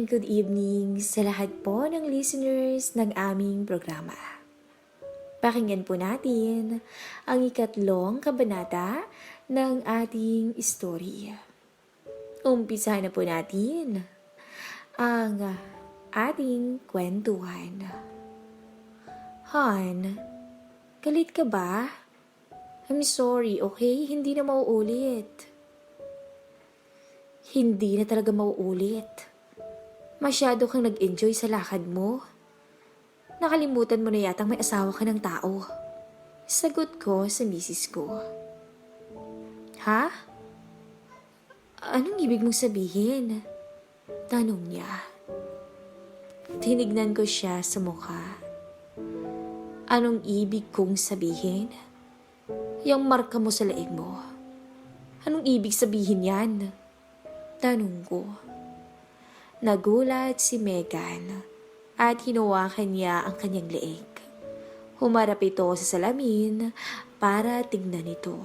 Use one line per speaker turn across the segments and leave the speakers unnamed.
good evening sa lahat po ng listeners ng aming programa. Pakinggan po natin ang ikatlong kabanata ng ating story. Umpisahan na po natin ang ating kwentuhan. Han, galit ka ba? I'm sorry, okay? Hindi na mauulit. Hindi na talaga mauulit. Masyado kang nag-enjoy sa lakad mo. Nakalimutan mo na yatang may asawa ka ng tao. Sagot ko sa misis ko. Ha? Anong ibig mong sabihin? Tanong niya. Tinignan ko siya sa mukha. Anong ibig kong sabihin? Yung marka mo sa leeg mo. Anong ibig sabihin yan? Tanong ko. Nagulat si Megan at hinawakan niya ang kanyang leeg. Humarap ito sa salamin para tignan ito.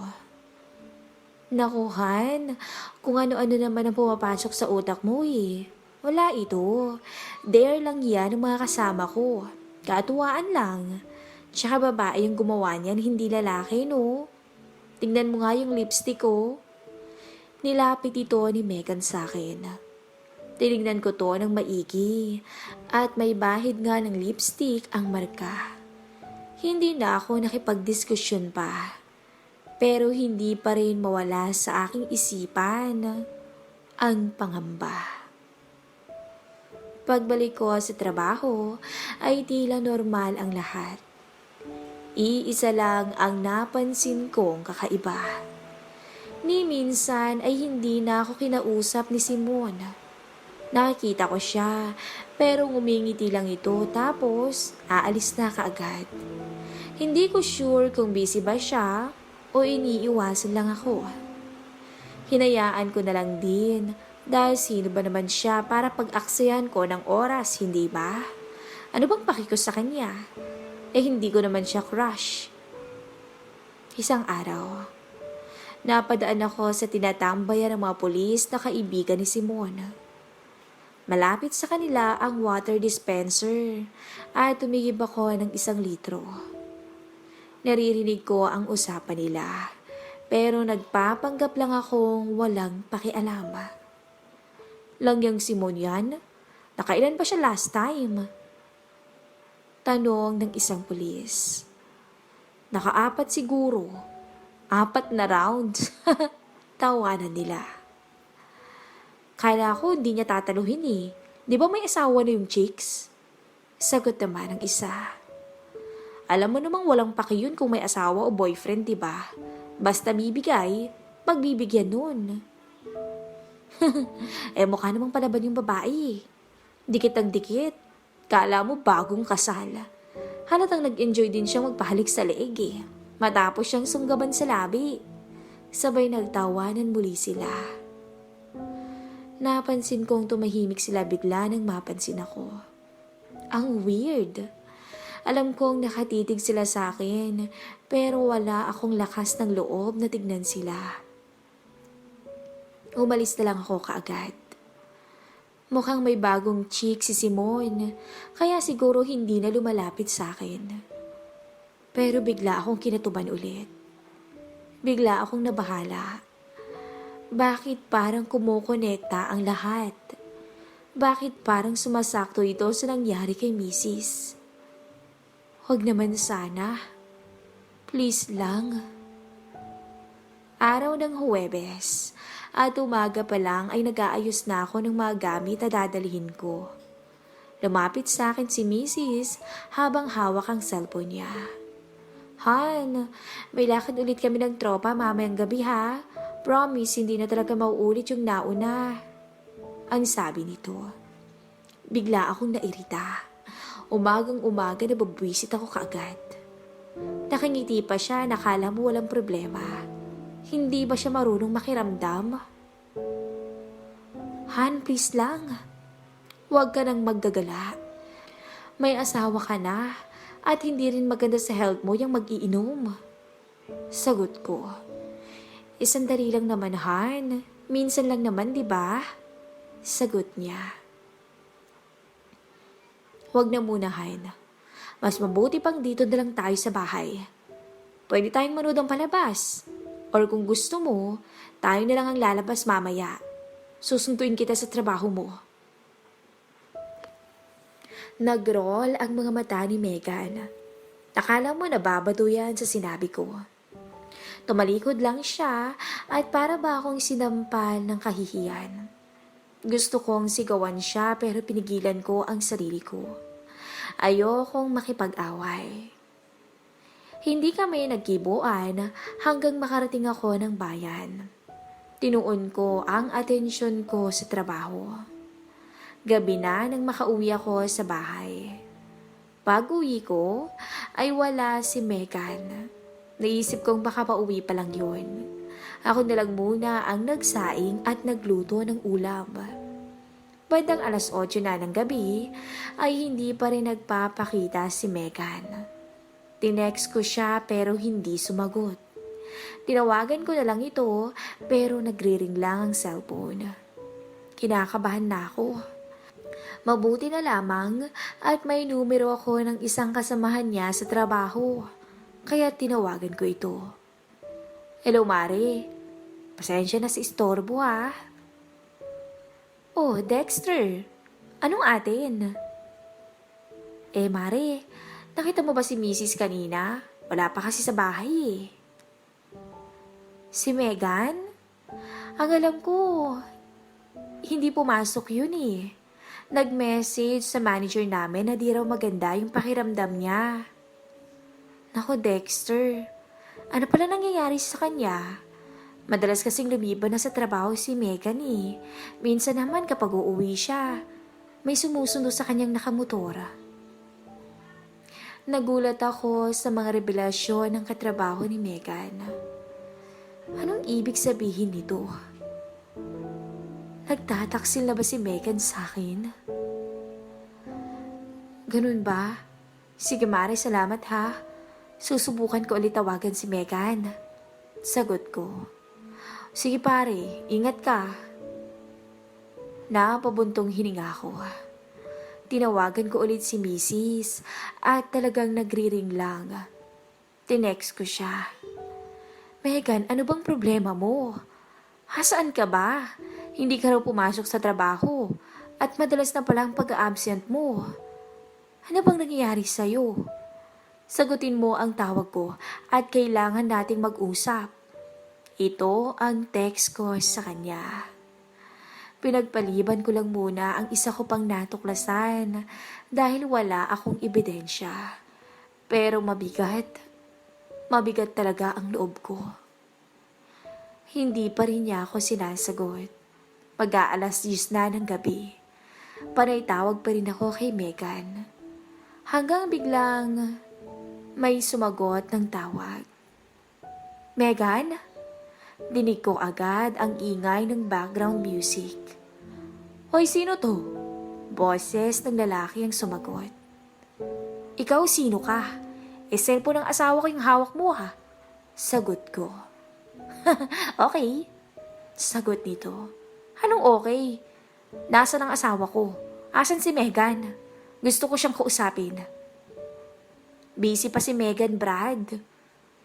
Naku, Han, kung ano-ano naman ang pumapasok sa utak mo eh. Wala ito. Dare lang yan ng mga kasama ko. Katuwaan lang. Tsaka babae yung gumawa niyan, hindi lalaki, no? Tingnan mo nga yung lipstick ko. Nilapit ito ni Megan sa akin. Tinignan ko to ng maigi at may bahid nga ng lipstick ang marka. Hindi na ako nakipagdiskusyon pa. Pero hindi pa rin mawala sa aking isipan ang pangamba. Pagbalik ko sa trabaho ay tila normal ang lahat. Iisa lang ang napansin kong kakaiba. Ni minsan ay hindi na ako kinausap ni Simon. Nakikita ko siya, pero ngumingiti lang ito tapos aalis na kaagad. Hindi ko sure kung busy ba siya o iniiwasan lang ako. Hinayaan ko na lang din dahil sino ba naman siya para pag-aksayan ko ng oras, hindi ba? Ano bang paki ko sa kanya? Hindi ko naman siya crush. Isang araw, napadaan ako sa tinatambayan ng mga pulis na kaibigan ni Simon. Malapit sa kanila ang water dispenser at tumigib ako ng 1 litro. Naririnig ko ang usapan nila pero nagpapanggap lang akong walang pakialam. Langyang Simon yan? Nakailan pa siya last time? Tanong ng isang pulis. Naka-4 siguro. 4 na rounds. Tawanan nila. Kala ko hindi niya tataluhin eh. Di ba may asawa na yung chicks? Sagot naman ng isa. Alam mo namang walang paki yun kung may asawa o boyfriend, di ba? Basta bibigay, magbibigyan nun. Mukha namang palaban yung babae. Dikit ang dikit. Kala mo bagong kasal. Halatang nag-enjoy din siyang magpahalik sa leeg eh. Matapos siyang sunggaban sa labi. Sabay nagtawanan muli sila. Napansin kong tumahimik sila bigla nang mapansin ako. Ang weird. Alam kong nakatitig sila sa akin, pero wala akong lakas ng loob na tignan sila. Umalis na lang ako kaagad. Mukhang may bagong chick si Simon, kaya siguro hindi na lumalapit sa akin. Pero bigla akong kinatuban ulit. Bigla akong nabahala. Bakit parang kumukonekta ang lahat? Bakit parang sumasakto ito sa nangyari kay Mrs.? Huwag naman sana. Please lang. Araw ng Huwebes at umaga pa lang ay nag-aayos na ako ng mga gamit na dadalhin ko. Lumapit sa akin si Mrs. habang hawak ang cellphone niya. Han, may lakad ulit kami ng tropa mamayang gabi ha. Promise, hindi na talaga mauulit yung nauna. Ang sabi nito. Bigla akong nairita. Umagang-umaga nababwisit ako kaagad. Nakangiti pa siya, nakala mo walang problema. Hindi ba siya marunong makiramdam? Han, please lang. Huwag ka nang maggagala. May asawa ka na at hindi rin maganda sa health mo yung mag-iinom. Sagot ko. Sandali lang naman, Han. Minsan lang naman, di ba? Sagot niya. Huwag na muna, Han. Mas mabuti pang dito na lang tayo sa bahay. Pwede tayong manood ng palabas. Or kung gusto mo, tayo na lang ang lalabas mamaya. Susunduin kita sa trabaho mo. Nag-roll ang mga mata ni Megan. Akala mo nababato yan sa sinabi ko. Tumalikod lang siya at para ba akong sinampal ng kahihiyan. Gusto kong sigawan siya pero pinigilan ko ang sarili ko. Ayokong makipag-away. Hindi kami nagkibuan hanggang makarating ako ng bayan. Tinuon ko ang atensyon ko sa trabaho. Gabi na nang makauwi ako sa bahay. Pag-uwi ko ay wala si Megan. Naisip kong baka pauwi pa lang yun. Ako na lang muna ang nagsaing at nagluto ng ulam. Bandang 8:00 na ng gabi ay hindi pa rin nagpapakita si Megan. Tinext ko siya pero hindi sumagot. Tinawagan ko na lang ito pero nagre-ring lang ang cellphone. Kinakabahan na ako. Mabuti na lamang at may numero ako ng isang kasamahan niya sa trabaho. Kaya tinawagan ko ito. Hello, Mare. Pasensya na sa istorbo, ha? Oh, Dexter. Anong atin? Mare, nakita mo ba si Mrs. kanina? Wala pa kasi sa bahay eh. Si Megan? Ang alam ko, hindi pumasok yun eh. Nag-message sa manager namin na di raw maganda yung pakiramdam niya. Nako Dexter, ano pala nangyayari sa kanya? Madalas kasing lumiban na sa trabaho si Megan eh. Minsan naman kapag uuwi siya, may sumusundo sa kanyang nakamotora. Nagulat ako sa mga revelasyon ng katrabaho ni Megan. Anong ibig sabihin nito? Nagtataksil na ba si Megan sa akin? Ganun ba? Sige Mare, salamat ha. Susubukan ko ulit tawagan si Megan. Sagot ko. Sige pare, ingat ka. Napabuntong hininga ko. Tinawagan ko ulit si Mrs. at talagang nagri-ring lang. Tinext ko siya. Megan, ano bang problema mo? Hasaan ka ba? Hindi ka raw pumasok sa trabaho at madalas na palang pag-absent mo. Ano bang nangyayari sa'yo? Sagutin mo ang tawag ko at kailangan nating mag-usap. Ito ang text ko sa kanya. Pinagpaliban ko lang muna ang isa ko pang natuklasan dahil wala akong ebidensya. Pero mabigat talaga ang loob ko. Hindi pa rin niya ako sinasagot. Mag-aalas 10 na ng gabi. Panay tawag pa rin ako kay Megan. Hanggang biglang may sumagot ng tawag. Megan? Dinig ko agad ang ingay ng background music. Hoy, sino to? Boses ng lalaki ang sumagot. Ikaw sino ka? Cellphone ng asawa ko yung hawak mo ha? Sagot ko. Okay. Sagot nito. Anong okay? Nasaan ang asawa ko? Asan si Megan? Gusto ko siyang kausapin. Busy pa si Megan, Brad.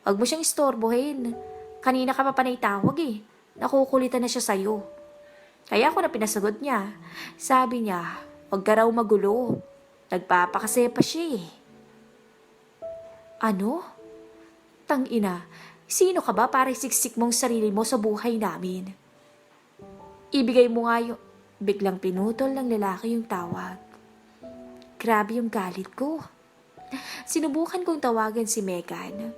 Huwag mo siyang istorbohin. Kanina ka pa panay tawag eh. Nakukulitan na siya sa'yo. Kaya ako na pinasagot niya. Sabi niya, huwag ka raw magulo. Nagpapakasepa siya eh. Ano? Tangina, sino ka ba para siksik mong sarili mo sa buhay namin? Ibigay mo nga yung... Biglang pinutol ng lalaki yung tawag. Grabe yung galit ko. Sinubukan kong tawagan si Megan.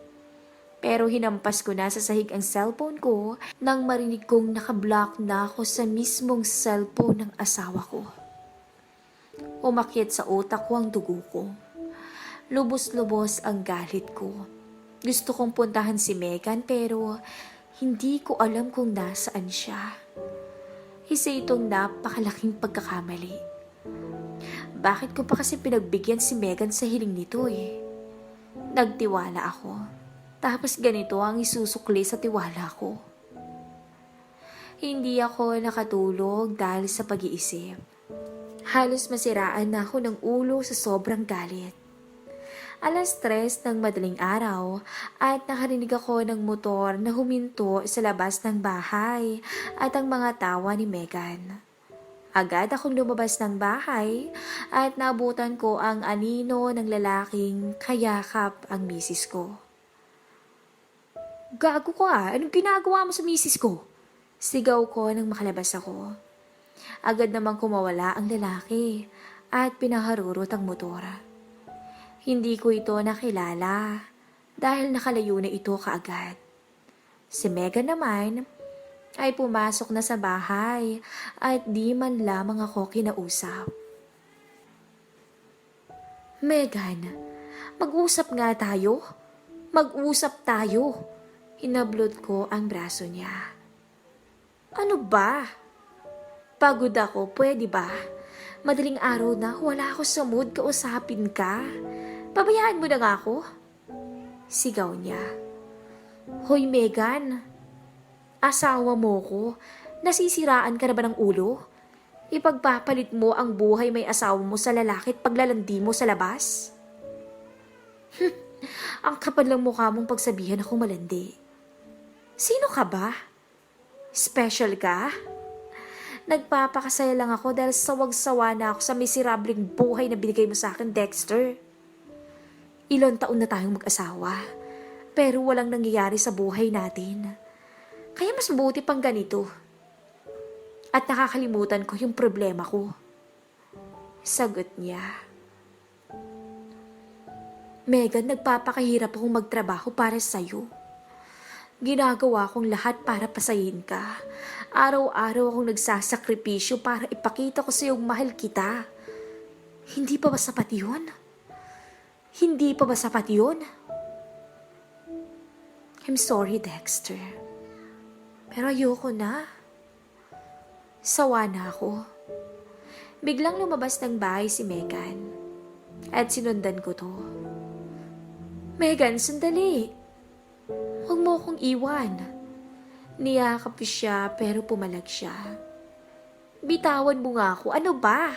Pero hinampas ko na sa sahig ang cellphone ko nang marinig kong nakablock na ako sa mismong cellphone ng asawa ko. Umakyat sa utak ko ang dugo ko. Lubos-lubos ang galit ko. Gusto kong puntahan si Megan pero hindi ko alam kung nasaan siya. Isa itong napakalaking pagkakamali. Bakit ko pa kasi pinagbigyan si Megan sa hiling nito eh? Nagtiwala ako. Tapos ganito ang isusukli sa tiwala ko. Hindi ako nakatulog dahil sa pag-iisip. Halos masiraan na ako ng ulo sa sobrang galit. 3:00 ng madaling araw at nakarinig ako ng motor na huminto sa labas ng bahay at ang mga tawa ni Megan. Agad akong lumabas ng bahay at naabutan ko ang anino ng lalaking kayakap ang misis ko. Gago ka, anong ginagawa mo sa misis ko? Sigaw ko nang makalabas ako. Agad namang kumawala ang lalaki at pinaharurot ang motor. Hindi ko ito nakilala dahil nakalayo na ito kaagad. Si Megan naman ay pumasok na sa bahay at di man lamang ako kinausap. Megan, mag-usap nga tayo. Mag-usap tayo. Hinablot ko ang braso niya. Ano ba? Pagod ako, pwede ba? Madaling araw na, wala ako sa mood kausapin ka. Pabayaan mo na nga ako. Sigaw niya. Hoy Megan, asawa mo ko, nasisiraan ka na ba ng ulo? Ipagpapalit mo ang buhay may asawa mo sa lalaki at paglalandi mo sa labas? Ang kapal lang mukha mong pagsabihan ako malandi. Sino ka ba? Special ka? Nagpapakasaya lang ako dahil sawag-sawa na ako sa miserabling buhay na binigay mo sa akin, Dexter. Ilang taon na tayong mag-asawa, pero walang nangyayari sa buhay natin. Kaya mas mabuti pang ganito. At nakakalimutan ko yung problema ko. Sagot niya. Megan, nagpapakahirap akong magtrabaho para sa'yo. Ginagawa kong lahat para pasayin ka. Araw-araw akong nagsasakripisyo para ipakita ko sa'yong mahal kita. Hindi pa ba sapat yun? Hindi pa ba sapat yun? I'm sorry, Dexter. Pero ayoko na. Sawa na ako. Biglang lumabas ng bahay si Megan. At sinundan ko to. Megan, sandali. Huwag mo akong iwan. Niyakap siya pero pumalag siya. Bitawan mo nga ako. Ano ba?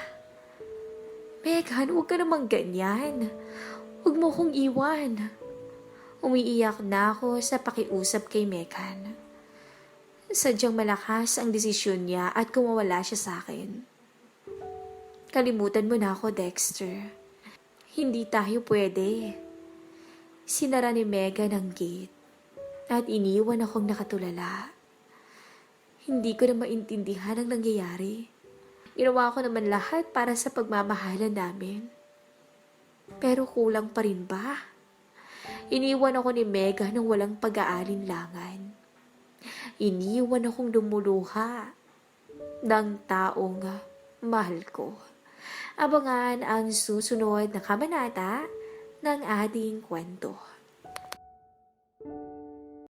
Megan, huwag ka namang ganyan. Huwag mo akong iwan. Umiiyak na ako sa pakiusap kay Megan. Sadyang malakas ang desisyon niya at kumawala siya sa akin. Kalimutan mo na ako, Dexter. Hindi tayo pwede. Sinara ni Megan ang gate at iniwan akong nakatulala. Hindi ko na maintindihan ang nangyayari. Ginawa ko naman lahat para sa pagmamahalan namin. Pero kulang pa rin ba? Iniwan ako ni Megan ng walang pag-aalinlangan. Iniwan akong lumuluha ng taong mahal ko. Abangan ang susunod na kabanata ng ating kwento.